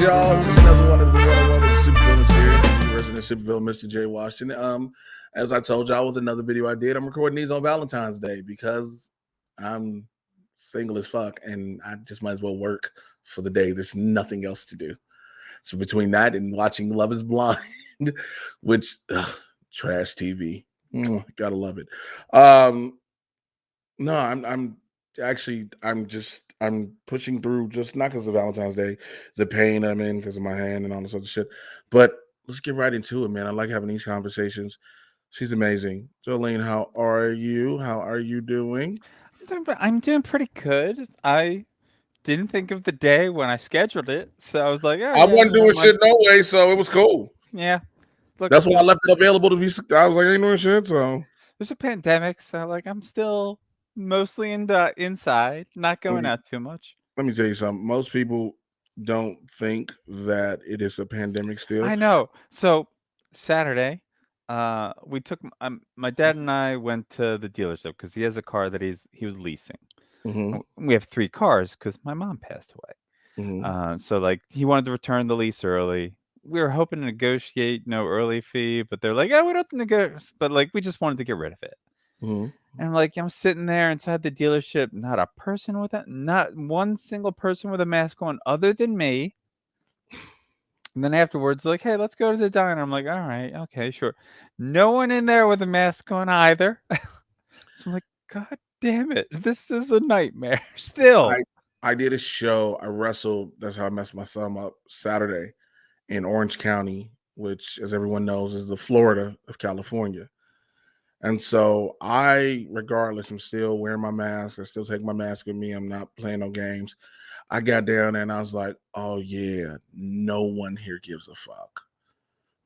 y'all? It's another one of the one-on-one with the Supervillain series. The resident supervillain, Mr. J. Washington. As I told y'all with another video I did, I'm recording these on Valentine's Day because I'm single as fuck and I just might as well work for the day. There's nothing else to do. So between that and watching Love Is Blind, which trash TV, gotta love it. No, I'm pushing through, just not because of Valentine's Day, the pain I'm in because of my hand and all this other shit. But let's get right into it, man. I like having these conversations. She's amazing. JoLene, how are you? How are you doing? I'm doing pretty good. I didn't think of the day when I scheduled it, so I was like, "Oh I yeah, wasn't doing shit no way, so it was cool. yeah." Look, That's why I left it available to be. I was like, I ain't doing shit, so. there's a pandemic, so like I'm still mostly inside, not Let going me, out too much. let me tell you something. Most people don't think that it is a pandemic still. I know. So Saturday, we took my dad and I went to the dealership because he has a car that he was leasing. Mm-hmm. We have 3 cars because my mom passed away. Mm-hmm. So like he wanted to return the lease early. We were hoping to negotiate no early fee, but they're like, "Oh, we don't negotiate," but like we just wanted to get rid of it. Mm-hmm. And I'm sitting there inside the dealership, not a person with a not one single person with a mask on other than me. And then afterwards, like, "Hey, let's go to the diner." I'm like, "All right, okay, sure." No one in there with a mask on either. So I'm like, "God damn it, this is a nightmare." I Still. I did a show. I wrestled. That's how I messed my thumb up Saturday in Orange County, which, as everyone knows, is the Florida of California. And so regardless, I'm still wearing my mask. I still take my mask with me. I'm not playing no games. I got down there and I was like, oh yeah, no one here gives a fuck.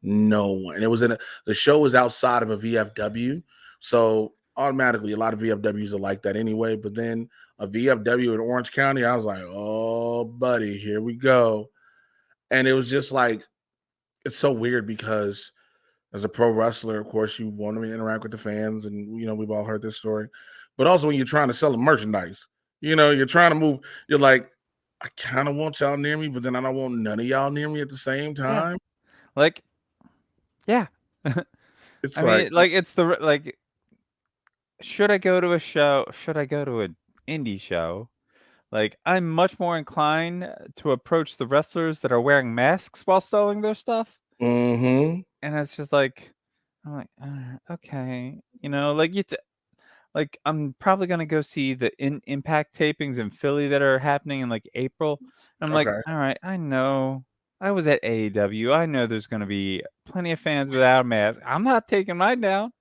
No one. And it was the show was outside of a VFW. So automatically a lot of VFWs are like that anyway. But then a VFW in Orange County, I was like, oh buddy, here we go. And it was just like, it's so weird because as a pro wrestler, of course, you want to interact with the fans, and we've all heard this story. But also, when you're trying to sell them merchandise, you're trying to move. You're like, I kind of want y'all near me, but then I don't want none of y'all near me at the same Yeah. time. Like, yeah. It's I like, mean, like it's like should I go to a show? Should I go to an indie show? Like, I'm much more inclined to approach the wrestlers that are wearing masks while selling their stuff. mm-hmm, And it's just like, I'm like, okay, like I'm probably gonna go see the Impact tapings in Philly that are happening in like April. And I'm like, okay, all right, I know. I was at AEW. I know there's gonna be plenty of fans without a mask. I'm not taking mine down.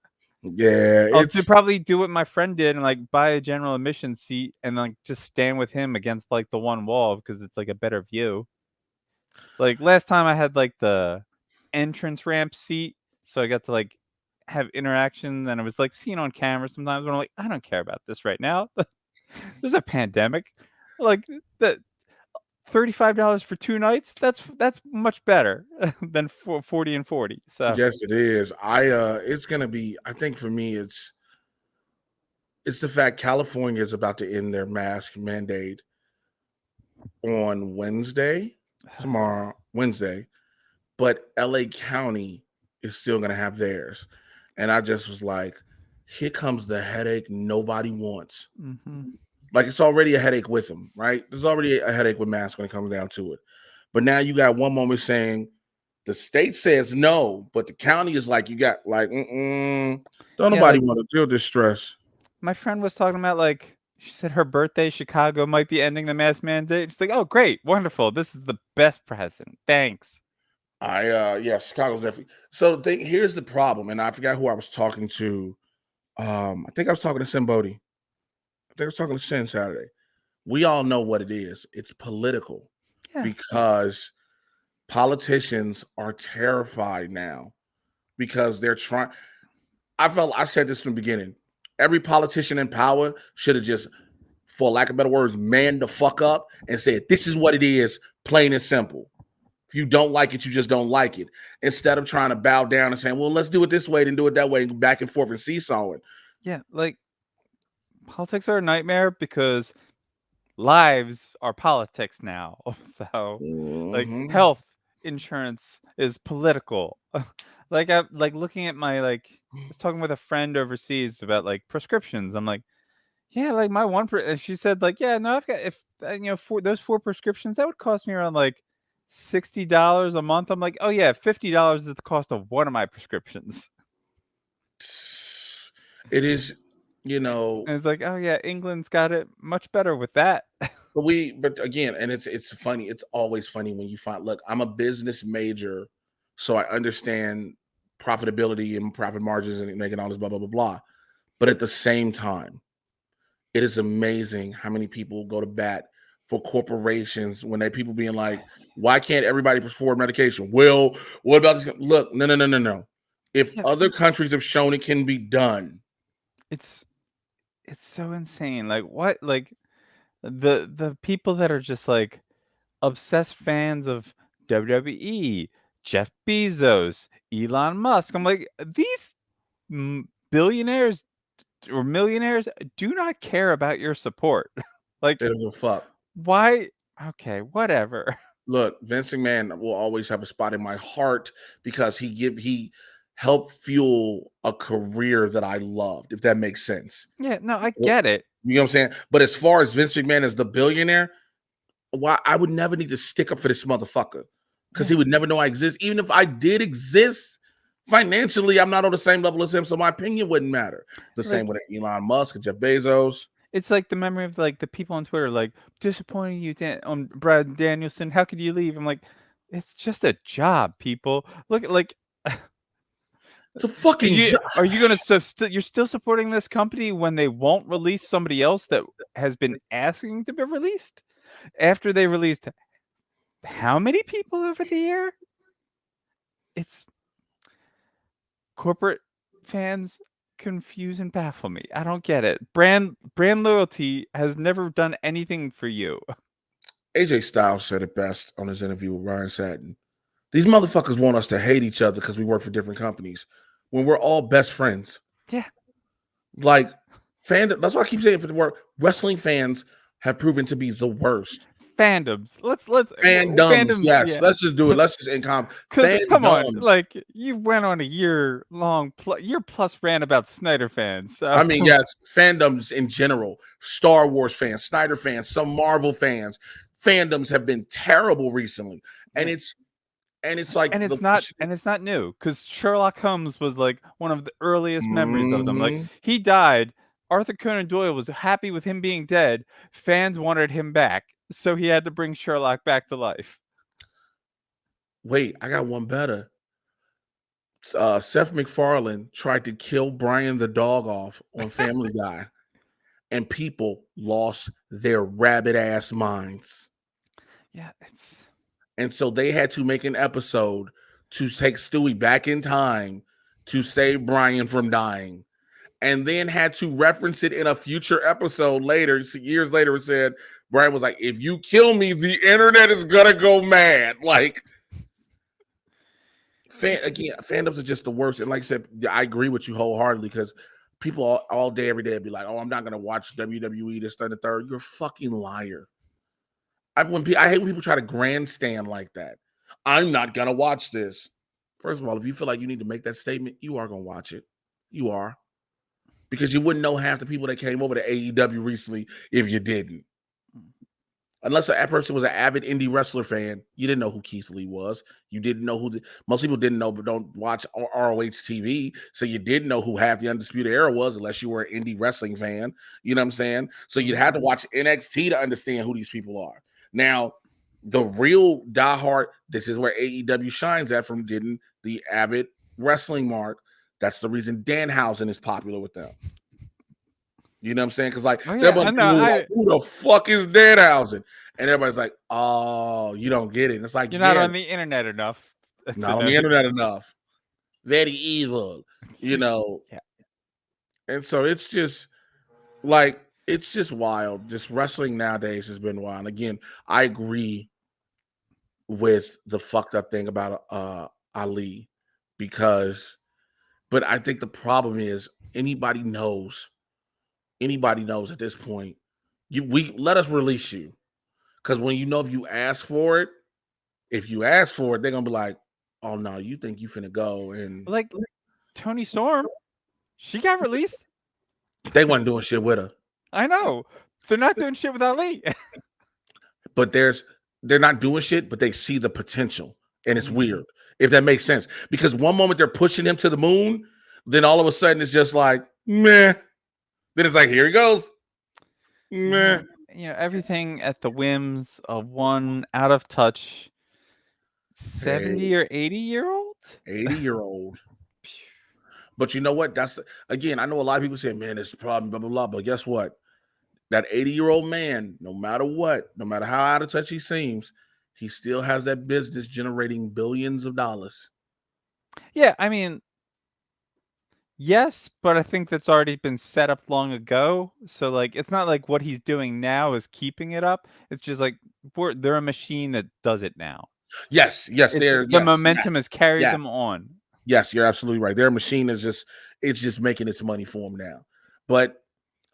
yeah, Probably do what my friend did and, like, buy a general admission seat and, like, just stand with him against, like, the one wall because it's, like, a better view. Like, last time I had, like, the entrance ramp seat, so I got to, like, have interaction, and it was, like, seen on camera sometimes, but I'm like, "I don't care about this right now. There's a pandemic." Like, the $35 for 2 nights, that's much better than 40 and 40, so yes, it is. It's gonna be. I think for me, it's the fact California is about to end their mask mandate on Wednesday, tomorrow, Wednesday, but LA County is still going to have theirs. And I just was like, here comes the headache nobody wants. Mhm. Like, it's already a headache with them, right? There's already a headache with masks when it comes down to it. But now you got one moment saying the state says no, but the county is like, you got like, don't Yeah, nobody like want to feel this stress. my friend was talking about, like she said her birthday, Chicago might be ending the mask mandate. She's like, "Oh, great, wonderful. This is the best present. Thanks." Yeah, Chicago's definitely. So here's the problem, and I forgot who I was talking to. I think I was talking to Sin Bodie. I think I was talking to Sin Saturday. We all know what it is. It's political Yeah. because politicians are terrified now because they're trying. I said this from the beginning. Every politician in power should have just, for lack of better words, manned the fuck up and said, "This is what it is, plain and simple. If you don't like it, you just don't like it." Instead of trying to bow down and saying, "Well, let's do it this way, then do it that way," and go back and forth and seesawing. Yeah, like politics are a nightmare because lives are politics now. So, like, Mhm. health insurance is political. Like looking at my like I was talking with a friend overseas about like prescriptions. I'm like, yeah, like my and she said like, yeah, no, I've got if for those four prescriptions that would cost me around like $60 a month. I'm like, oh yeah, $50 is the cost of one of my prescriptions. It is, And it's like, oh yeah, England's got it much better with that. but again, and it's funny. It's always funny when you find. Look, I'm a business major, so I understand profitability and profit margins and making all this blah blah blah blah. But at the same time, it is amazing how many people go to bat for corporations when they people being like, why can't everybody afford medication? Well, what about this? Look, no, no, no, no, no. If Yeah, other countries have shown it can be done, it's it's so insane. Like what? Like the people that are just like obsessed fans of WWE, Jeff Bezos, Elon Musk. I'm like, these billionaires or millionaires do not care about your support. Like, they don't give a fuck. why? Okay, whatever. Look, Vince McMahon will always have a spot in my heart because he helped fuel a career that I loved, if that makes sense. Yeah, no, I Well, get it. you know what I'm saying? But as far as Vince McMahon as the billionaire, why I would never need to stick up for this motherfucker because he Yeah, would never know I exist. Even if I did exist financially, I'm not on the same level as him, so my opinion wouldn't matter. The same like with Elon Musk and Jeff Bezos. it's like the memory of like the people on Twitter like disappointing you on Brad Danielson. How could you leave? I'm like, it's just a job, people. Look at like It's a fucking job. are you gonna you're still supporting this company when they won't release somebody else that has been asking to be released after they released how many people over the year? It's corporate fans confuse and baffle me. I don't get it. Brand loyalty has never done anything for you. AJ Styles said it best on his interview with Ryan Satin. These motherfuckers want us to hate each other because we work for different companies when we're all best friends. Yeah, Like that's why I keep saying for the word wrestling fans have proven to be the worst. fandoms. Fandoms, Fandoms. yes. Yeah, Let's just do it. Let's just income because come on, fandom. like you went on a year plus rant about Snyder fans. So I mean, yes, fandoms in general, Star Wars fans, Snyder fans, some Marvel fans, fandoms have been terrible recently. And yeah. it's like the And it's not new because Sherlock Holmes was like one of the earliest memories of them. Like Mhm. he died. Arthur Conan Doyle was happy with him being dead. Fans wanted him back, so he had to bring Sherlock back to life. Wait, I got one better. Seth MacFarlane tried to kill Brian the dog off on Family Guy, and people lost their rabbit ass minds. Yeah, it's And so they had to make an episode to take Stewie back in time to save Brian from dying. And then had to reference it in a future episode later, years later, it said, Brian was like, if you kill me, the internet is gonna go mad. Like, fandoms are just the worst. And like I said, I agree with you wholeheartedly because people all day, every day be like, oh, I'm not gonna watch WWE this, that, and the third. You're a fucking liar. I hate when people try to grandstand like that. I'm not gonna watch this. First of all, if you feel like you need to make that statement, you are gonna watch it. You are because you wouldn't know half the people that came over to AEW recently if you didn't. Unless that person was an avid indie wrestler fan, you didn't know who Keith Lee was. You didn't know most people didn't know, but don't watch ROH TV. So you didn't know who half the Undisputed Era was unless you were an indie wrestling fan. You know what I'm saying? So you'd have to watch NXT to understand who these people are. Now, the real diehard, this is where AEW shines at from getting the avid wrestling mark. That's the reason Danhausen is popular with them. You know what I'm saying? Because like oh there are yeah, a bunch I of know. people who are like, who the fuck is Danhausen? And everybody's like, oh, you don't get it. And it's like, You're not yeah, on the internet enough to not on know. the internet enough. Very evil, you know. Yeah, And so it's just like it's just wild. Just wrestling nowadays has been wild. Again, I agree with the fucked up thing about Ali because but I think the problem is anybody knows at this point we let us release you. Because when you know if you ask for it, they're gonna be like, "Oh no, you think you finna go?" And Like Tony Storm, she got released. they wasn't doing shit with her. I know. They're not doing shit with Ali. But they're not doing shit, but they see the potential, and it's Mhm. weird if that makes sense. Because one moment they're pushing him to the moon, then all of a sudden it's just like meh. Then it's like here he goes, Yeah, meh. everything at the whims of one out of touch Hey, 70 or 80-year-old. 80-year-old. But you know what? That's again, I know a lot of people say, man, it's a problem, blah, blah, blah. But guess what? That 80-year-old man, no matter what, no matter how out of touch he seems, he still has that business generating billions of dollars. Yeah, I mean, yes, but I think that's already been set up long ago. So like, it's not like what he's doing now is keeping it up. It's just like they're a machine that does it now. Yes, yes, It's there, the yes, yes, momentum has carried yes, them on. yes, you're absolutely right. Their machine is just it's just making its money for them now. But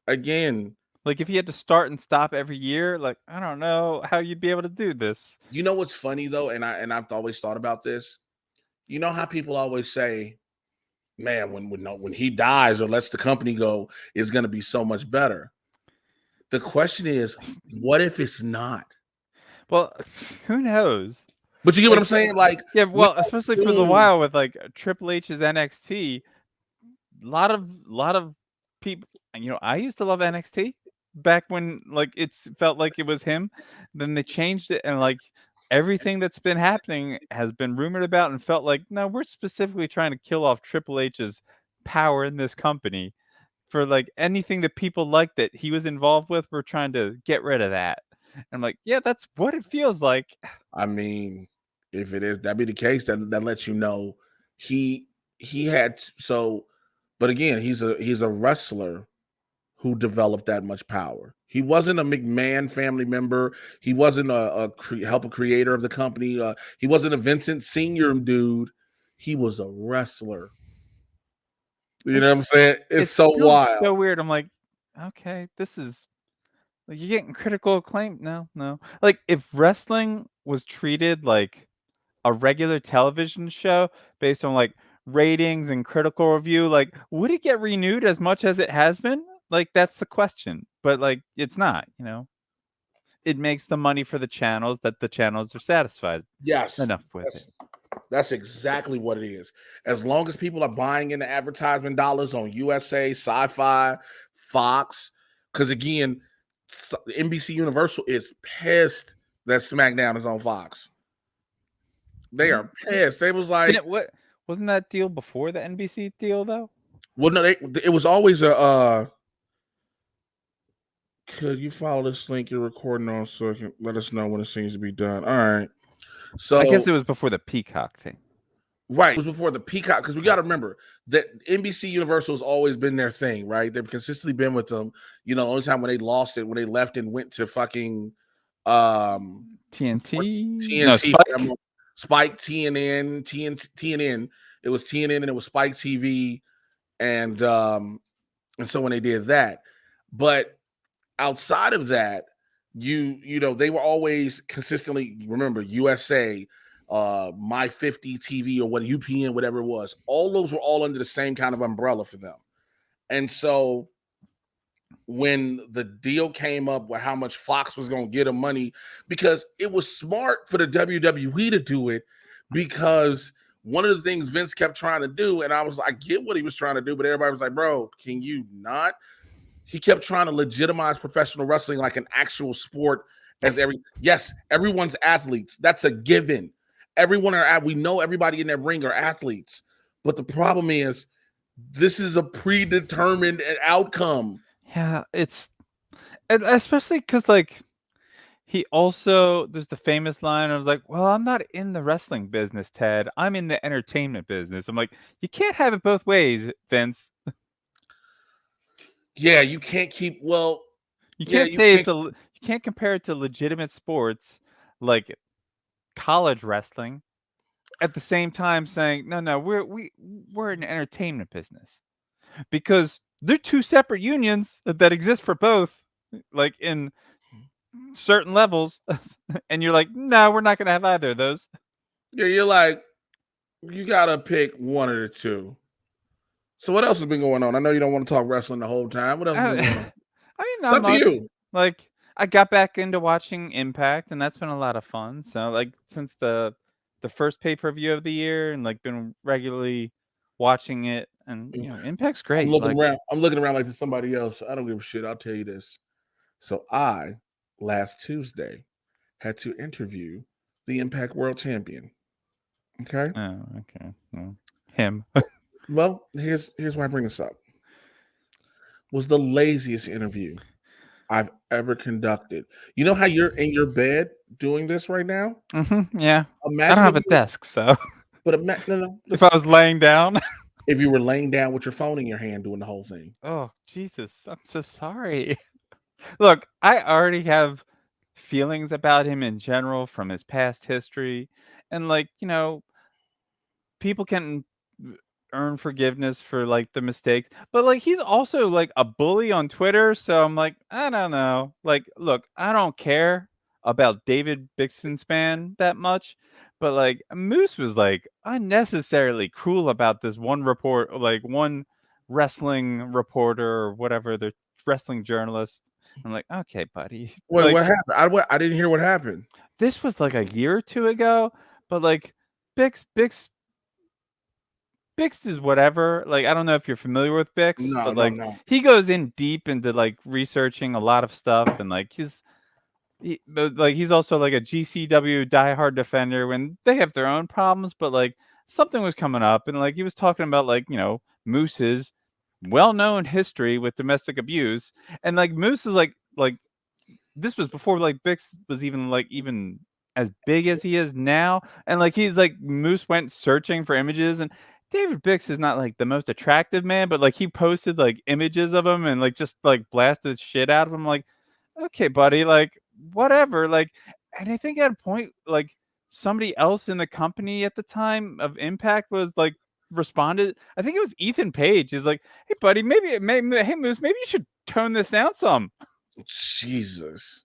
again, Like if you had to start and stop every year, like I don't know how you'd be able to do this. you know what's funny though, and I've always thought about this. You know how people always say, "Man, when he dies or lets the company go, it's going to be so much better." The question is, what if it's not? Well, who knows? But you get what Like I'm saying? Like yeah, we well, especially for the assume, while with like Triple H's NXT, lot of people. I used to love NXT back when like felt like it was him. Then they changed it, and like everything that's been happening has been rumored about and felt like no, we're specifically trying to kill off Triple H's power in this company for like anything that people like that he was involved with. We're trying to get rid of that. And I'm like, yeah, that's what it feels like. I mean, if it is that be the case, that lets you know he he had so. But again, he's a wrestler who developed that much power. He wasn't a McMahon family member. He wasn't a creator of the company. He wasn't a Vincent Senior dude. He was a wrestler. You know what I'm It's saying? It's it's so still wild. so weird. I'm like, okay, this is like you're getting critical acclaim. No, no. Like if wrestling was treated like a regular television show based on like ratings and critical review, like would it get renewed as much as it has been? Like that's the question. But like it's not. It makes the money for the channels that the channels are satisfied Yes, enough with it. that's exactly what it is. As long as people are buying into advertisement dollars on USA, Sci-Fi, Fox, because again, NBC Universal is pissed that SmackDown is on Fox. They Yeah. are pissed. They was Did like, it what wasn't that deal before the NBC deal though? well, no, it was always a. Could you follow this link you're recording on so you can let us know when it seems to be done? All right. I guess So it was before the Peacock thing. right. It was before the Peacock because we got to remember that NBC Universal has always been their thing, right? They've consistently been with them. Only time when they lost it, when they left and went to fucking TNT? No, TNT, Spike? Spike TNN, TNN. It was TNN and it was Spike TV, and so when they did that, but outside of that, they were always consistently remember USA, My 50 TV or what UPN, whatever it was. All those were all under the same kind of umbrella for them. And so when the deal came up with how much Fox was going to get them money, because it was smart for the WWE to do it, because one of the things Vince kept trying to do, and I was like, I get what he was trying to do, but everybody was like, bro, can you not? He kept trying to legitimize professional wrestling like an actual sport. Yes, everyone's athletes. That's a given. We know everybody in that ring are athletes. But the problem is this is a predetermined outcome. Yeah, and especially because like he also there's the famous line of like, well, I'm not in the wrestling business, Ted. I'm in the entertainment business. I'm like, you can't have it both ways, Vince. Yeah, you can't keep well, You yeah, can't you say can't you can't compare it to legitimate sports like college wrestling at the same time saying, no, no, we're an entertainment business because they're two separate unions that exist for both. like in certain levels, and you're like, no, we're not gonna have either of those. Yeah, you're like, you gotta pick one of the two. So what else has been going on? I know you don't want to talk wrestling the whole time. What else has I, been going on? I mean, It's not up to much. you. Like, I got back into watching Impact, and that's been a lot of fun. So, like, since the first pay per view of the year, and like been regularly watching it, and Impact's I'm great. looking Like, around. I'm looking around like there's somebody else. I don't give a shit. I'll tell you this. So I, last Tuesday, had to interview the Impact World Champion. Okay. oh, okay, well, him. Well, here's why I bring this up. Was the laziest interview I've ever conducted. You know how you're in your bed doing this right now? Yeah, I don't Imagine have if a you were, desk, so but no, if I listen. was laying down, If you were laying down with your phone in your hand doing the whole thing. oh Jesus, I'm so sorry. Look, I already have feelings about him in general from his past history, and like people can earn forgiveness for like the mistakes, but like he's also like a bully on Twitter, so I'm like, I don't know. Like, look, I don't care about David Bixenspan that much, but like Moose was like unnecessarily cruel about this one report, like one wrestling reporter or whatever, the wrestling journalist. I'm like, okay, buddy. Wait, Like what happened? I didn't hear what happened. this was like a year or two ago, but like Bix is whatever. Like, I don't know if you're familiar with Bix, No, but no, like no. he goes in deep into like researching a lot of stuff, and like but like he's also like a GCW diehard defender when they have their own problems. But like something was coming up, and like he was talking about like Moose's well-known history with domestic abuse, and like Moose is like this was before like Bix was even as big as he is now, and like he's like Moose went searching for images, and David Bix is not like the most attractive man, but like he posted like images of him and like just like blasted shit out of him. Like, okay, buddy, like whatever, like, and I think at a point like somebody else in the company at the time of Impact was like responded. I think it was Ethan Page. Is like, hey, buddy, maybe hey Moose, maybe you should tone this down some. Jesus.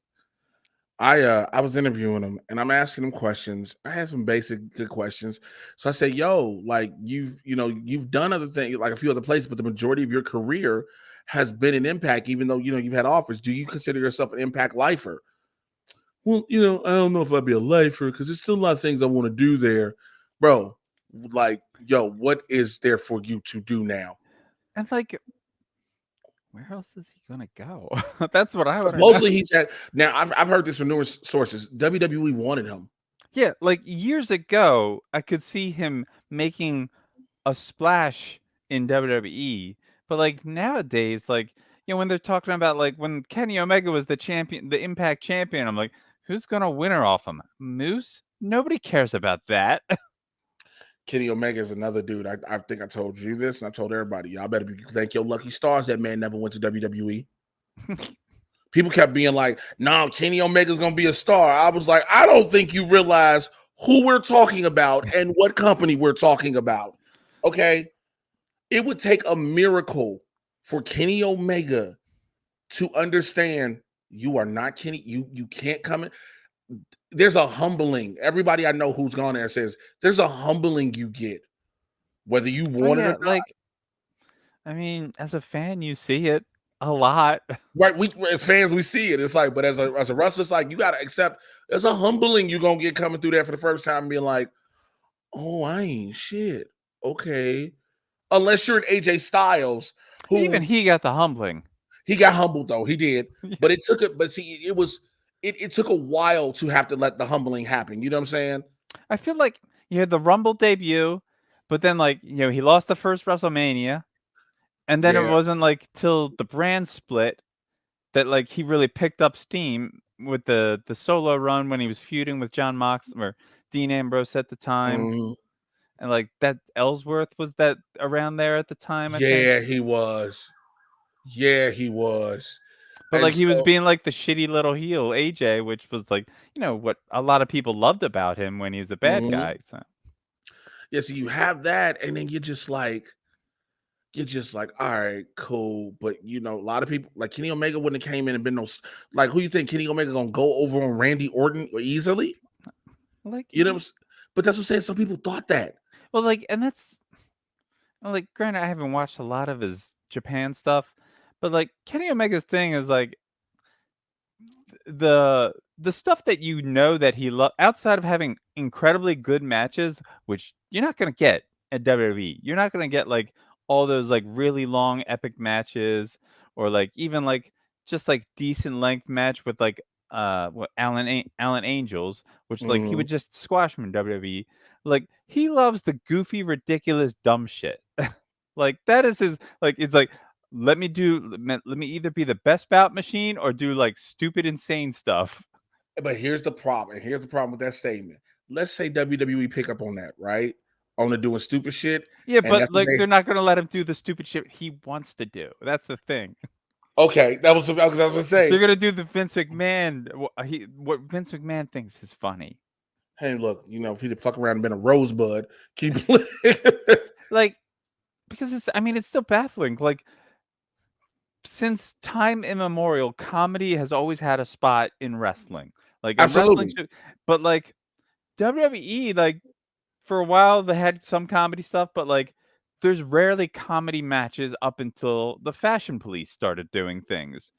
I was interviewing him and I'm asking him questions. I had some basic good questions. So I said, yo, like you've done other things, like a few other places, but the majority of your career has been an impact, even though you've had offers. Do you consider yourself an impact lifer? Well, I don't know if I'd be a lifer because there's still a lot of things I want to do there. Bro, like, yo, what is there for you to do now? And like, where else is he gonna go? That's what I wanna know. Supposedly he's had now I've heard this from numerous sources. WWE wanted him. Yeah, like years ago, I could see him making a splash in WWE, but like nowadays, like when they're talking about like when Kenny Omega was the champion, the Impact champion, I'm like, who's gonna win her off him? Moose? Nobody cares about that. Kenny Omega is another dude. I think I told you this, and I told everybody, y'all better thank your lucky stars that man never went to WWE. People kept being like, "No, Kenny Omega's gonna be a star." I was like, I don't think you realize who we're talking about and what company we're talking about. Okay, it would take a miracle for Kenny Omega to understand you are not Kenny. You can't come in. There's a humbling. Everybody I know who's gone there says there's a humbling you get, whether you Oh want it or yeah, not. like I mean, as a fan, you see it a lot. Right? We as fans we see it. It's like, but as a wrestler, it's like you gotta accept there's a humbling you're gonna get coming through there for the first time, being like, "Oh, I ain't shit." Okay, unless you're an AJ Styles, Even who he got the humbling. he got humbled though, he did, but it took it. But see, it took a while to have to let the humbling happen. You know what I'm saying? I feel like you had the Rumble debut, but then like he lost the first WrestleMania, and then it Yeah. wasn't like till the brand split that like he really picked up steam with the solo run when he was feuding with John Mox or Dean Ambrose at the time, Mhm. and like that Ellsworth was that around there at the time, I think. Yeah, he was. Yeah, he was. But And like he was so, being like the shitty little heel AJ, which was like what a lot of people loved about him when he was a bad mhm. guy. So Yeah, so you have that, and then you're just like, you're just like, all right, cool. But a lot of people like Kenny Omega wouldn't have came in and been like who you think Kenny Omega gonna go over on Randy Orton easily? Like, You know, but that's what I'm saying. Some people thought that. well, like, and that's like, granted, I haven't watched a lot of his Japan stuff, but like Kenny Omega's thing is like the stuff that that he outside of having incredibly good matches, which you're not gonna get at WWE. You're not gonna get like all those like really long epic matches or like even like just like decent length match with like what Alan Angels, which like he Mhm. would just squash him in WWE. Like he loves the goofy, ridiculous, dumb shit. Like that is his like it's like let me either be the best bout machine or do like stupid insane stuff. But here's the problem. And here's the problem with that statement. Let's say WWE pick up on that, right? On the doing stupid shit, Yeah, and but that's what like they. they're not gonna let him do the stupid shit he wants to do. That's the thing. Okay, that was because I was gonna They're say. gonna do the Vince McMahon what Vince McMahon thinks is funny. Hey, look, if he'd fuck around and been a rosebud, keep playing. Like because it's still baffling. Like since time immemorial, comedy has always had a spot in wrestling. Like a wrestling Absolutely. show, but like WWE, like for a while they had some comedy stuff, but like there's rarely comedy matches up until the Fashion Police started doing things.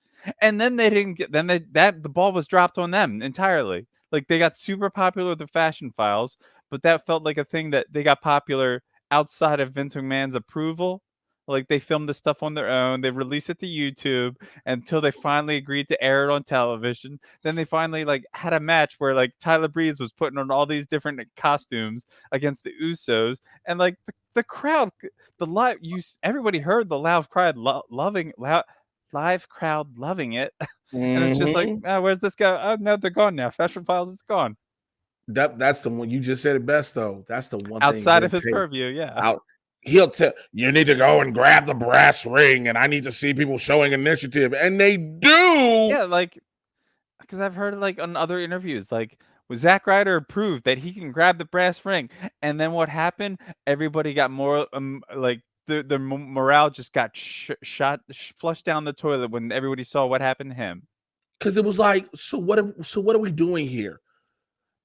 And then they didn't get then they that the ball was dropped on them entirely. Like they got super popular with the Fashion Files, but that felt like a thing that they got popular outside of Vince McMahon's approval. Like they filmed the stuff on their own, they released it to YouTube until they finally agreed to air it on television. Then they finally like had a match where like Tyler Breeze was putting on all these different costumes against the Usos, and like the crowd, the live everybody heard the loud crowd live crowd loving it, and it's just like, Hmm. oh, where's this guy? Oh no, they're gone now. Fashion Files is gone. That's the one you just said it best though. That's the one thing Outside of Vince his hates. purview, yeah. Out, he'll tell you need to go and grab the brass ring, and I need to see people showing initiative, and they do. Yeah, like because I've heard like on other interviews, like was Zack Ryder proved that he can grab the brass ring, and then what happened? Everybody got more like the morale just got flushed down the toilet when everybody saw what happened to him. Because it was like, so what are we doing here?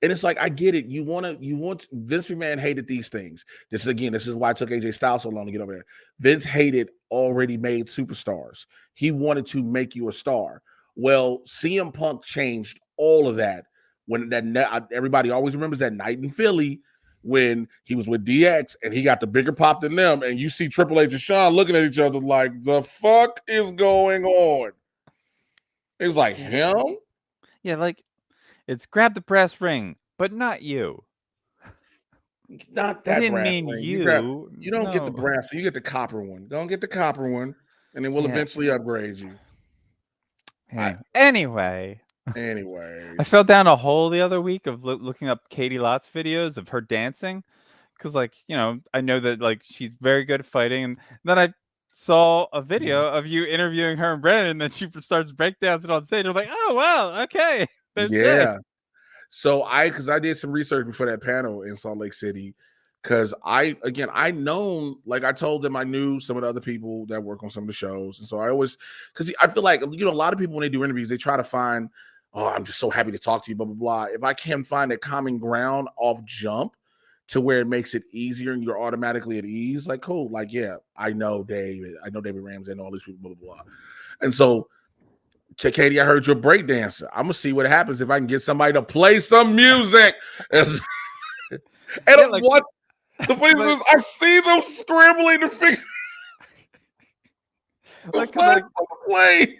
And it's like, I get it. You want Vince McMahon hated these things. This is why it took AJ Styles so long to get over there. Vince hated already made superstars. He wanted to make you a star. Well, CM Punk changed all of that when everybody always remembers that night in Philly when he was with DX and he got the bigger pop than them. And you see Triple H and Shawn looking at each other like, the fuck is going on? It's like Yeah, him. yeah, like it's grab the brass ring, but not you. Not I that didn't brass mean ring. you. You don't get the No. brass, you get the copper one. Don't get the copper one, and then we'll Yeah. eventually upgrade you. I Anyway, I anyways. fell down a hole the other week of looking up Katie Lott's videos of her dancing because, like, I know that like she's very good at fighting, and then I saw a Mhm. video of you interviewing her and Brandon, and then she starts breakdancing on stage. I'm like, oh wow, okay, there's Shay. Yeah. So because I did some research before that panel in Salt Lake City, because I known, like I told them I knew some of the other people that work on some of the shows. And so I always, because I feel like, a lot of people when they do interviews, they try to find, oh, I'm just so happy to talk to you, blah, blah, blah. If I can find a common ground off jump to where it makes it easier and you're automatically at ease, like, cool. Like, yeah, I know David Ramsey, and all these people, blah, blah, blah. And so Katie, I heard you're a breakdancer. I'm gonna see what happens if I can get somebody to play some music. And Yeah, like, what the funny cause thing is, I see them scrambling to figure to like, cause like, find some to play.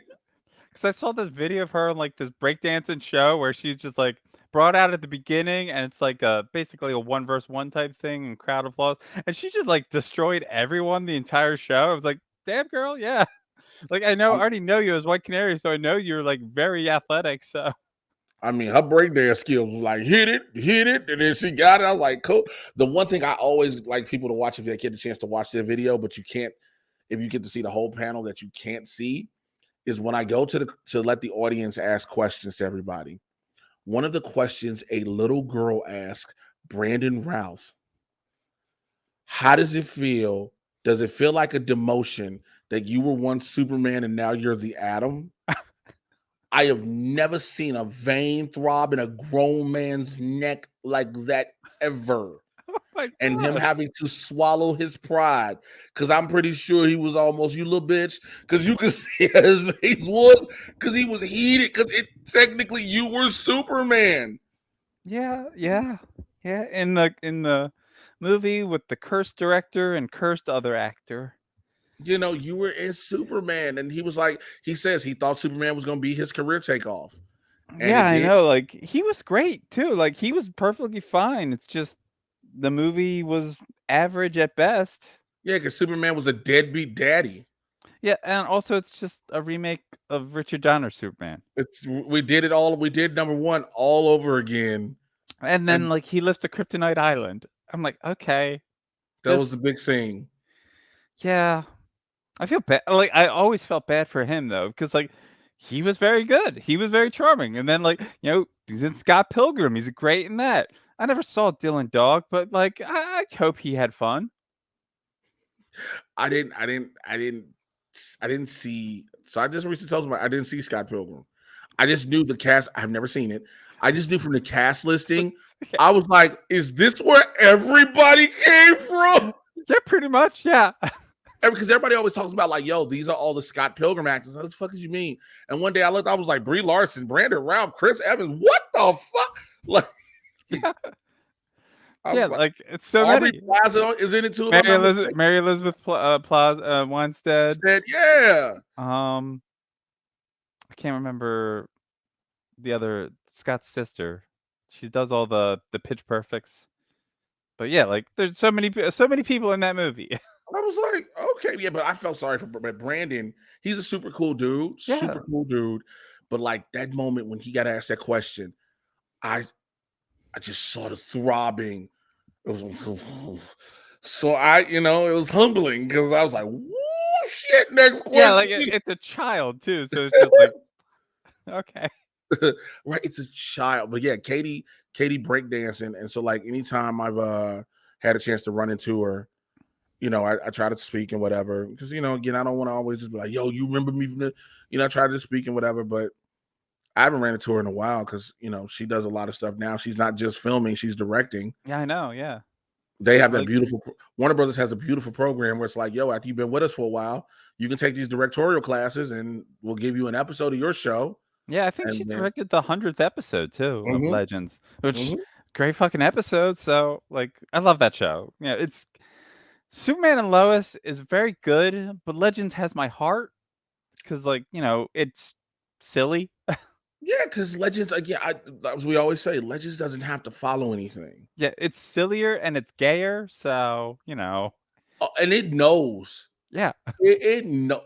Because I saw this video of her on like this breakdancing show where she's just like brought out at the beginning, and it's like basically a one verse one type thing and crowd applause, and she just like destroyed everyone the entire show. I was like, damn girl, yeah. Like I I'm, already know you as White Canary, so I know you're like very athletic. So I mean, her breakdance skills was like hit it, and then she got it. I was like, cool. The one thing I always like people to watch if they get a chance to watch their video, but you can't if you get to see the whole panel that you can't see, is when I go to let the audience ask questions to everybody. One of the questions a little girl asked Brandon Routh, how does it feel Does it feel like a demotion that you were once Superman and now you're the Atom? I have never seen a vein throb in a grown man's neck like that ever. Oh my And him god. having to swallow his pride, because I'm pretty sure he was almost, you little bitch, because you could see his face was, because he was heated, because it technically you were Superman. Yeah, yeah, yeah. In the movie with the cursed director and cursed other actor. You know, you were in Superman, and he was like, he says he thought Superman was going to be his career takeoff, and Yeah, it I did. know. Like he was great too. Like he was perfectly fine. It's just the movie was average at best. Yeah, because Superman was a deadbeat daddy. Yeah, and also it's just a remake of Richard Donner's Superman. It's we did it all. We did number one all over again, And then and like he lives to Kryptonite Island. I'm like, okay, that was the this big scene. yeah. I feel bad. Like I always felt bad for him though, because like he was very good. He was very charming. And then like, he's in Scott Pilgrim. He's great in that. I never saw Dylan Dog, but like I hope he had fun. I didn't see. So I just recently told him I didn't see Scott Pilgrim. I just knew the cast. I've never seen it. I just knew from the cast listing. Yeah, I was like, "Is this where everybody came from?" yeah, pretty much. Yeah. Because everybody always talks about like, "Yo, these are all the Scott Pilgrim actors." What the fuck did you mean? And one day I looked, I was like, Brie Larson, Brandon Ralph, Chris Evans. What the fuck? Like, Yeah. I Yeah, was like, like it's so Aubrey many. Plaza is in it too, if I'm not mistaken. Mary Elizabeth Plaza Winstead. Said, yeah. Um, I can't remember the other Scott's sister. She does all the Pitch Perfects. But yeah, like there's so many people in that movie. I was like, okay, yeah, but I felt sorry for Brandon. He's a super cool dude, super Yeah. cool dude. But like that moment when he got asked that question, I I just saw the throbbing. It was so it was humbling because I was like, "Woo, shit!" Next Yeah, question, like it's a child too, so it's just like okay. right? It's a child, but yeah, Katie breakdancing, and so like anytime I've had a chance to run into her, I try to speak and whatever. Because, again, I don't want to always just be like, yo, you remember me from the, I try to speak and whatever. But I haven't ran into her in a while because, she does a lot of stuff now. She's not just filming, she's directing. Yeah, I know, yeah. They have that Like beautiful, Warner Brothers has a beautiful program where it's like, yo, after you've been with us for a while, you can take these directorial classes and we'll give you an episode of your show. yeah, I think she And then, directed the 100th episode too of mhm, Legends, which mhm. great fucking episode. So like I love that show. Yeah, it's Superman and Lois is very good, but Legends has my heart because like, it's silly. Yeah, because Legends, again, as we always say, Legends doesn't have to follow anything. Yeah, it's sillier and it's gayer, so, And it knows. yeah. It no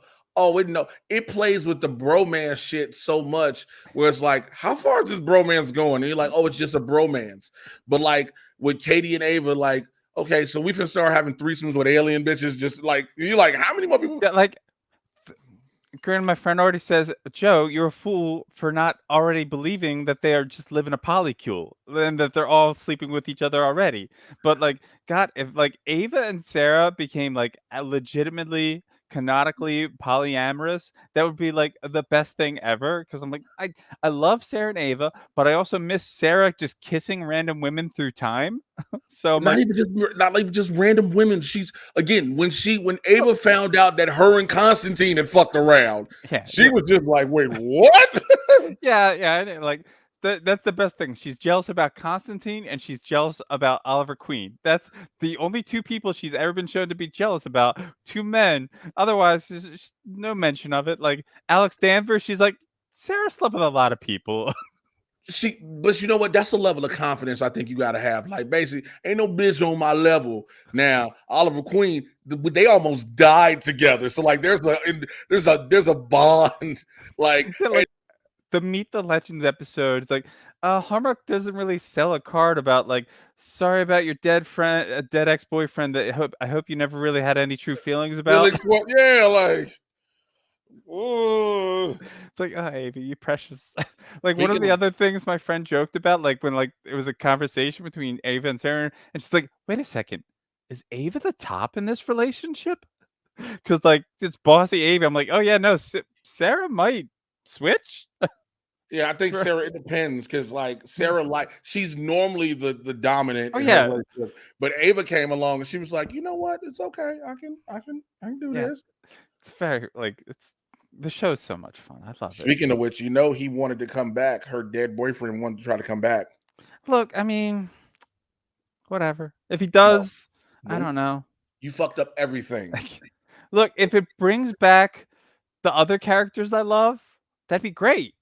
it plays with the bromance shit so much where it's like, how far is this bromance going? And you're like, oh, it's just a bromance. But like with Katie and Ava, like, okay, so we can start having threesomes with alien bitches, just like you're like, how many more people? Yeah, like granted, my friend already says, Joe, you're a fool for not already believing that they are just living a polycule and that they're all sleeping with each other already. But like, God, if like Ava and Sarah became like legitimately canonically polyamorous, that would be like the best thing ever. Because I'm like, I love Sarah and Ava, but I also miss Sarah just kissing random women through time. So I'm like, Not even just random women. She's again when Ava found out that her and Constantine had fucked around, yeah, she was just like, wait, what? yeah, yeah, I know, like that's the best thing. She's jealous about Constantine and she's jealous about Oliver Queen. That's the only two people she's ever been shown to be jealous about. Two men. Otherwise, there's no mention of it. Like Alex Danvers, she's like Sarah slept with a lot of people. But you know what? That's a level of confidence I think you got to have. Like, basically, ain't no bitch on my level. Now, Oliver Queen, they almost died together. So, like, there's a bond. Like, Yeah, like the Meet the Legends episode. It's like, Hallmark doesn't really sell a card about like, sorry about your dead friend, dead ex boyfriend that I hope you never really had any true feelings about. Felix, yeah, like, ooh. It's like, "Oh, Ava, you precious." Like, one of Speaking the of, other things my friend joked about, like, when, like, it was a conversation between Ava and Sarah, and she's like, "Wait a second. is Ava the top in this relationship? Because like it's bossy Ava. I'm like, oh yeah, no, Sarah might switch. Yeah, I think For, Sarah. It depends because like Sarah, like she's normally the dominant oh in her yeah, relationship, but Ava came along and she was like, you know what? It's okay. I can do yeah. this. It's very like it's the show's so much fun. I love it. Speaking of which, you know, he wanted to come back. Her dead boyfriend wanted to try to come back. Look, I mean, whatever. If he No, does, I nope. don't know. You fucked up everything. Look, if it brings back the other characters I love, that'd be great.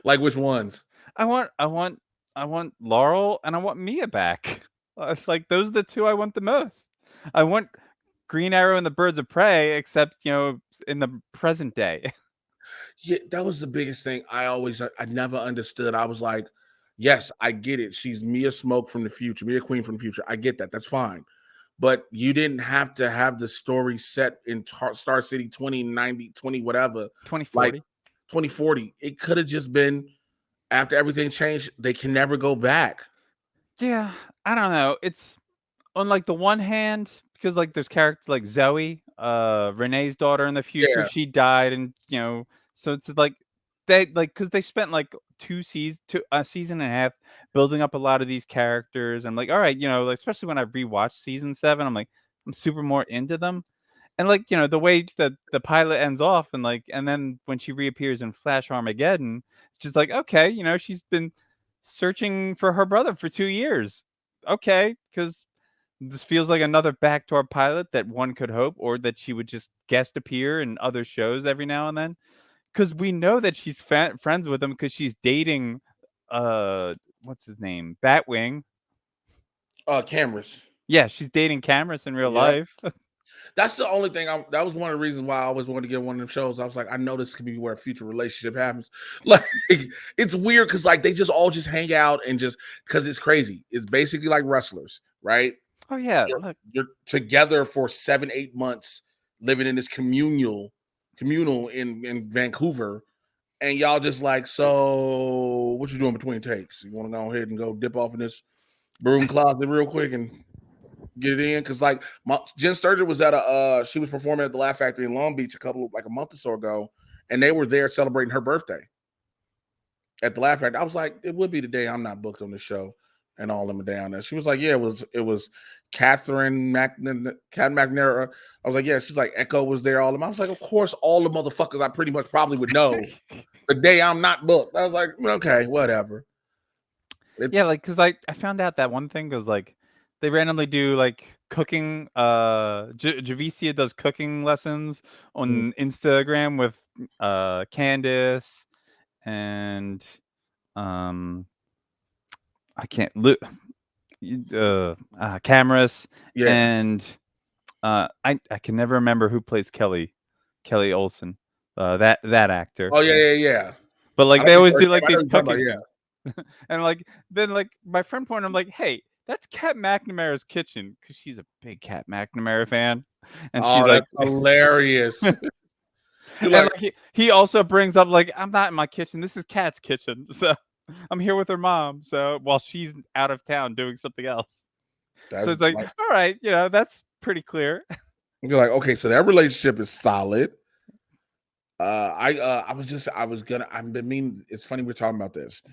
Like which ones? I want, I want, I want Laurel and I want Mia back. Like those are the two I want the most. I want Green Arrow and the Birds of Prey, except in the present day. Yeah, that was the biggest thing. I never understood. I was like, yes, I get it. She's Mia Smoke from the future, Mia Queen from the future. I get that. That's fine. But you didn't have to have the story set in Star City 2090, 20 whatever, like 2040. 2040. It could have just been after everything changed, they can never go back. Yeah, I don't know. It's on like the one hand because like there's characters like Zoe, Renee's daughter in the future. Yeah. She died, and so it's like they like because they spent like two a season and a half building up a lot of these characters. I'm like, all right, like, especially when I rewatched season 7, I'm like, I'm super more into them. And like, the way that the pilot ends off, and like, and then when she reappears in Flash Armageddon, it's just like, okay, she's been searching for her brother for 2 years. Okay, because this feels like another backdoor pilot that one could hope, or that she would just guest appear in other shows every now and then. Because we know that she's friends with him because she's dating, what's his name, Batwing. Cameras. Yeah, she's dating Cameras in real Yep. life. That's the only thing. That was one of the reasons why I always wanted to get one of them shows. I was like, I know this could be where a future relationship happens. Like, it's weird because like they just all just hang out and just because it's crazy. It's basically like wrestlers, right? Oh yeah, You're, look. you're together for 7-8 months, living in this communal in Vancouver, and y'all just like, so what you doing between takes? You want to go ahead and go dip off in this broom closet real quick and get it in? Because like Jen Sturger was at she was performing at the Laugh Factory in Long Beach a month or so ago, and they were there celebrating her birthday at the Laugh Factory. I was like, it would be the day I'm not booked on the show, and all of them are down there. She was like, yeah, it was Cat McNair. I was like, yeah. She's like, Echo was there. All of them. I was like, of course, all the motherfuckers I pretty much probably would know the day I'm not booked. I was like, okay, whatever. Yeah, like, cause I found out that one thing was like they randomly do like cooking. Javicia does cooking lessons Mm, on Instagram with Candace and um I can't Cameras, yeah. and I can never remember who plays Kelly Olsen, that actor. Oh yeah. But I like don't they know always her do name. like I know these what you're talking cooking. about. And like then like my friend pointed, I'm like, hey, that's Cat McNamara's kitchen, because she's a big Cat McNamara fan, and she Oh, like, that's hilarious. You're and like, like he also brings up like, I'm not in my kitchen. This is Cat's kitchen, so I'm here with her mom. So while she's out of town doing something else, so that's it's like, like all right, that's pretty clear. you're like, okay, so that relationship is solid. I was gonna I've been mean it's funny we're talking about this.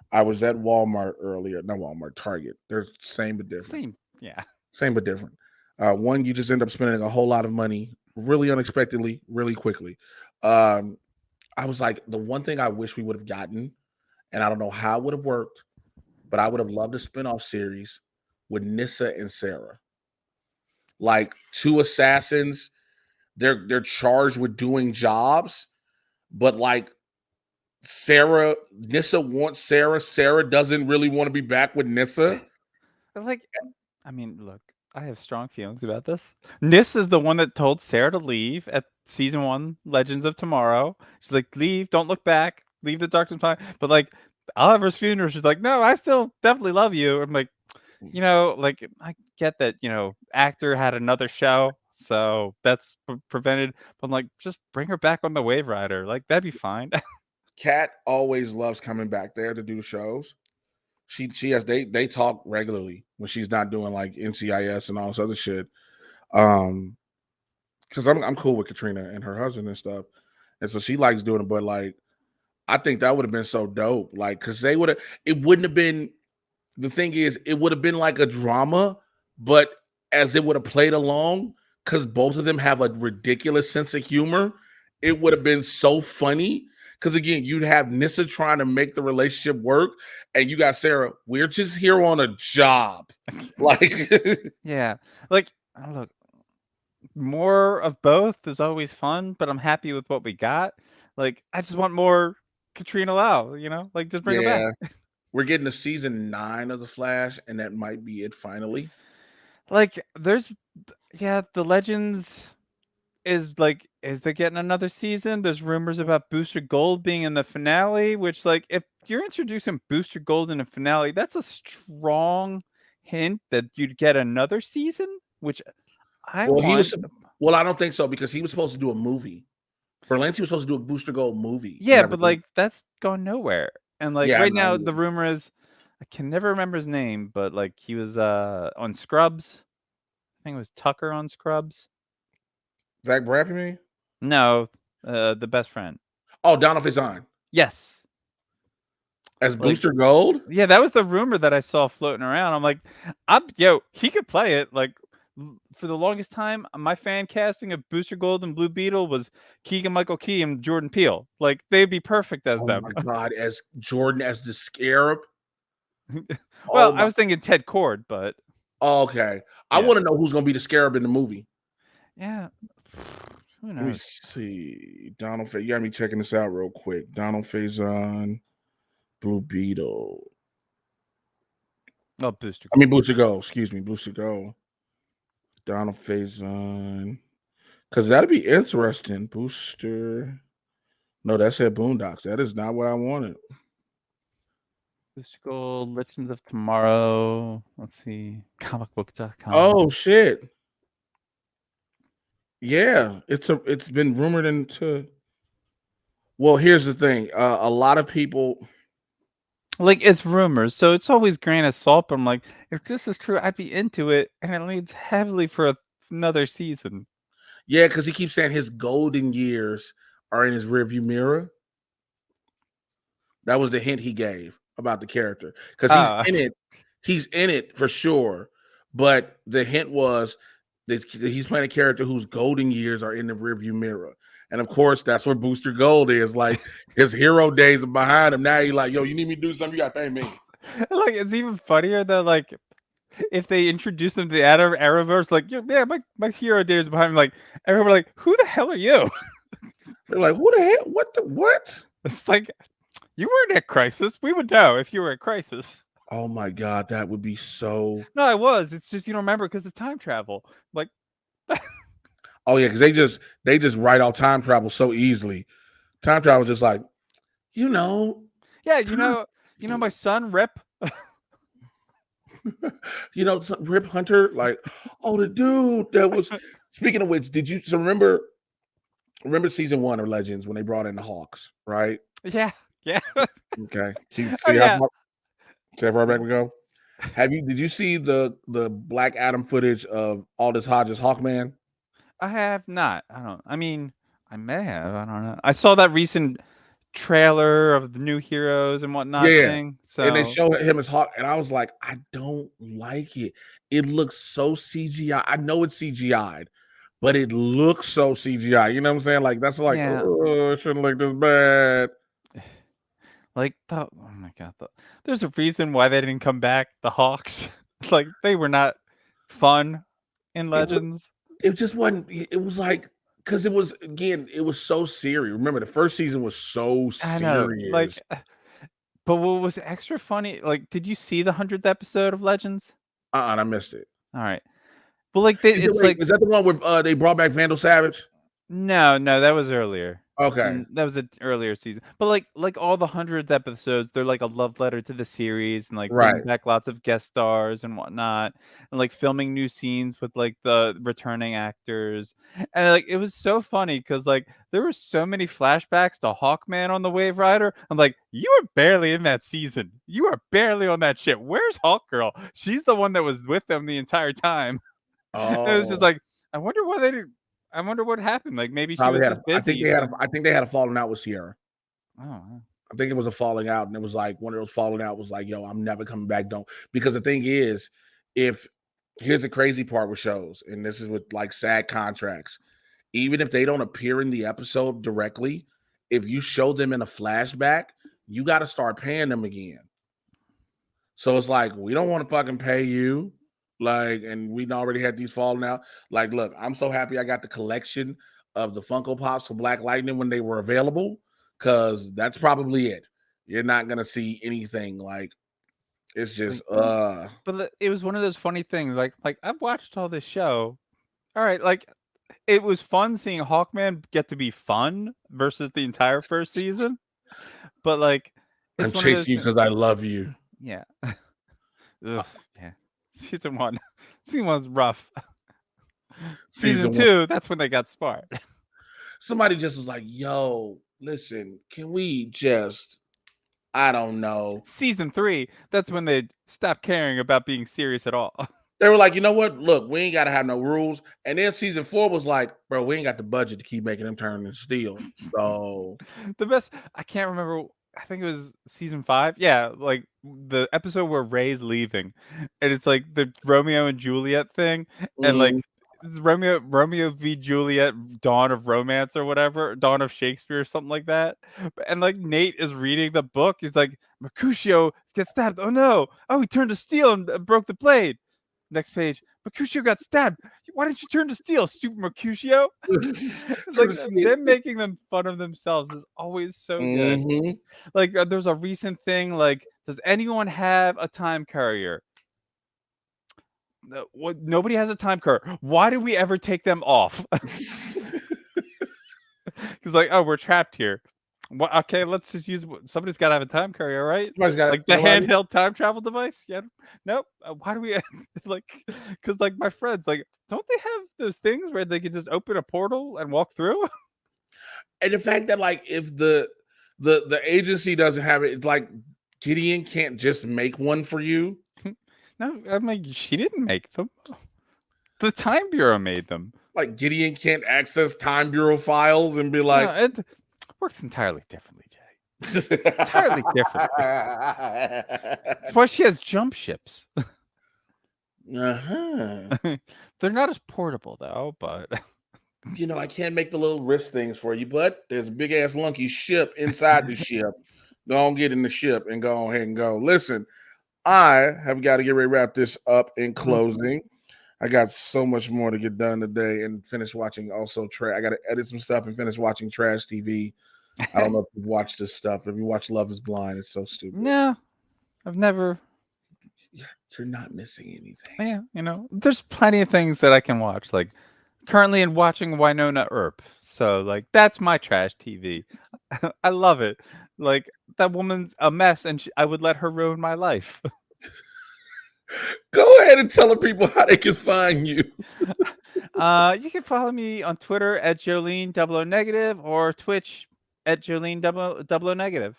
I was at Walmart earlier, not Walmart, Target. They're same but different. Same, yeah. Same but different. One, you just end up spending a whole lot of money really unexpectedly, really quickly. Um, I was like, the one thing I wish we would have gotten, and I don't know how it would have worked, but I would have loved a spinoff series with Nissa and Sarah. Like two assassins, they're charged with doing jobs, but like Nissa wants Sarah. Sarah doesn't really want to be back with Nissa. Like, I mean, look, I have strong feelings about this. Nis is the one that told Sarah to leave at season 1, Legends of Tomorrow. She's like, leave, don't look back, leave the darkness behind. But like, Oliver's funeral, she's like, no, I still definitely love you. I'm like, like, I get that, actor had another show, so that's prevented. But I'm like, just bring her back on the Wave Rider. Like, that'd be fine. Kat always loves coming back there to do shows. She has they talk regularly. when she's not doing like NCIS and all this other shit. Because I'm cool with Katrina and her husband and stuff, and so she likes doing it. But like, I think that would have been so dope. Like, because they would have, it wouldn't have been. The thing is, it would have been like a drama, but as it would have played along, because both of them have a ridiculous sense of humor, it would have been so funny. Because again, you'd have Nissa trying to make the relationship work, and you got Sarah. We're just here on a job, like. Yeah, like look, more of both is always fun, but I'm happy with what we got. Like, I just want more Katrina Lau, you know? Like, just bring her back. Yeah, we're getting to season 9 of the Flash, and that might be it finally. Like, there's yeah, the Legends is like, is they getting another season? There's rumors about Booster Gold being in the finale, which like if you're introducing Booster Gold in a finale, that's a strong hint that you'd get another season, which I Well, he want. was. Well, I don't think so because he was supposed to do a movie. Berlanti was supposed to do a Booster Gold movie. It Yeah, never but did. like that's gone nowhere. And like Yeah, I right know. now the rumor is I can never remember his name, but like he was on Scrubs. I think it was Tucker on Scrubs. Zach Braff, you mean? No, the best friend. Oh, Donald Faison Yes. as Like Booster Gold. yeah, that was the rumor that I saw floating around. I'm like, he could play it. Like for the longest time, my fan casting of Booster Gold and Blue Beetle was Keegan Michael Key and Jordan Peele. Like they'd be perfect as Oh them. my God, as Jordan as the Scarab. Well, Oh I my. was thinking Ted Cord, but Oh, okay, I yeah. want to know who's gonna be the Scarab in the movie. Yeah. Who Let me knows? see. Donald. You got me checking this out real quick. Donald Faison, Blue Beetle. Oh, Booster I mean Gold. Booster Gold. Excuse me, Booster Gold. Donald Faison. Because that'd be interesting. Booster. No, that said Boondocks. That is not what I wanted. Booster Gold, Legends of Tomorrow. Let's see. Comicbook.com. Oh shit. Yeah, it's been rumored into. Well, here's the thing. A lot of people. Like it's rumors, so it's always grain of salt. But I'm like, if this is true, I'd be into it, and it leads heavily for another season. Yeah, because he keeps saying his golden years are in his rearview mirror. That was the hint he gave about the character because he's Ah, in it. He's in it for sure. But the hint was that he's playing a character whose golden years are in the rearview mirror. And of course, that's where Booster Gold is. Like his hero days are behind him. Now he's like, yo, you need me to do something, you gotta pay me. like it's even funnier that like if they introduce them to the Arrowverse, like yeah, my hero days behind me. Like everyone, like who the hell are you? They're like, who the hell? What the what? It's like you weren't at Crisis. We would know if you were at Crisis. Oh my god, that would be so. No, I was. It's just you don't remember because of time travel. Like, Oh yeah, because they just write off time travel so easily. Time travel is just like, you know, yeah, time, my son Rip. Rip Hunter, like, oh the dude that was. Speaking of which, did you remember season 1 of Legends when they brought in the Hawks, right? Yeah, yeah. Okay, can you Oh see yeah. how far back we go? Did you see the Black Adam footage of Aldous Hodges Hawkman? I have not. I don't. I mean, I may have. I don't know. I saw that recent trailer of the new heroes and whatnot Yeah, thing. and they So showed him as Hawk, and I was like, I don't like it. It looks so CGI. I know it's CGI'd, but it looks so CGI. You know what I'm saying? Like that's like, yeah, oh, it shouldn't look this bad. like oh my god, there's a reason why they didn't come back. The Hawks, like they were not fun in It was, Legends. it just wasn't. It was like because it was so serious. Remember, the first season was so I know, serious. but what was extra funny? Like, did you see the 100th episode of Legends? I missed it. All right. Well, like they, it's Wait, like is that the one where they brought back Vandal Savage? No, that was earlier. Okay. That was an earlier season. But like all the 100th episodes, they're like a love letter to the series and like bringing Right. back lots of guest stars and whatnot, and like filming new scenes with like the returning actors. And like it was so funny because like there were so many flashbacks to Hawkman on the Wave Rider. I'm like, you were barely in that season. You are barely on that ship. Where's Hawk Girl? She's the one that was with them the entire time. And it was just Oh, like, I wonder why they didn't. I wonder what happened. Like maybe she probably was had just busy. I think they had a falling out with Sierra. Oh, I think it was a falling out, and it was like one of those falling out was like, "Yo, I'm never coming back." Don't because the thing is, if here's the crazy part with shows, and this is with like sad contracts. Even if they don't appear in the episode directly, if you show them in a flashback, you got to start paying them again. So it's like we don't want to fucking pay you, like, and we already had these falling out. Like, look, I'm so happy I got the collection of the Funko Pops for Black Lightning when they were available, because that's probably it. You're not gonna see anything like it's just like, but it was one of those funny things. Like I've watched all this show. All right, like it was fun seeing Hawkman get to be fun versus the entire first season. But like, I'm it's one of those chasing you things. because I love you. Yeah. Ugh, yeah. Season one. Season one's rough. Season Season one. two, that's when they got smart. Somebody just was like, "Yo, listen, can we just I don't know." Season three, that's when they stopped caring about being serious at all. They were like, "You know what? Look, we ain't got to have no rules." And then season 4 was like, "Bro, we ain't got the budget to keep making them turn and steal." So, The best, I can't remember. I think it was season five. Yeah, like the episode where Ray's leaving, and it's like the Romeo and Juliet thing, and like mhm. it's Romeo v Juliet, Dawn of Romance or whatever, Dawn of Shakespeare or something like that. And like Nate is reading the book. He's like, Mercutio gets stabbed. Oh no! Oh, he turned to steel and broke the blade. Next page, Mercutio got stabbed. Why didn't you turn to steel, stupid Mercutio? Turn Like to steal. them making them fun of themselves is always so good. Mhm. Like there's a recent thing like, does anyone have a time courier? No, what, nobody has a time courier. Why did we ever take them off? Because like, oh, we're trapped here. Well, okay, let's just use. Somebody's got to have a time courier, right? Somebody's got Like the nobody. handheld time travel device. Yeah. Nope. Why do we like? Because like my friends, like, don't they have those things where they can just open a portal and walk through? And the fact that like if the agency doesn't have it, it's like Gideon can't just make one for you. No, I'm like, she didn't make them. The Time Bureau made them. Like Gideon can't access Time Bureau files and be No, like, it works entirely differently, Jay. Entirely differently. That's why she has jump ships. Uh-huh. They're not as portable though, but You know, I can't make the little wrist things for you, but there's a big ass lunky ship inside the ship. Go on, get in the ship and go ahead and go. Listen, I have got to get ready to wrap this up in closing. I got so much more to get done today and finish watching also I got to edit some stuff and finish watching trash TV. I don't know if you've watched this stuff. If you watch Love is Blind, it's so stupid. no, I've never. You're not missing anything. Yeah, there's plenty of things that I can watch. Like currently in watching Winona Earp, so like that's my trash TV. I love it. Like that woman's a mess, and I would let her ruin my life. Go ahead and tell the people how they can find you. You can follow me on Twitter at JoLene double O negative or Twitch at JoLene double O negative.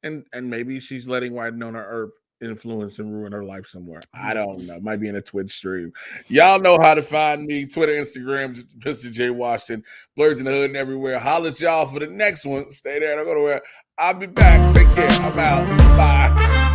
And maybe she's letting Winona Earp influence and ruin her life somewhere. I don't know. Might be in a Twitch stream. Y'all know how to find me. Twitter, Instagram, Mr. J. Washington, Blurs in the Hood and everywhere. Holla at y'all for the next one. Stay there. Don't go nowhere. I'll be back. Take care. I'm out. Bye.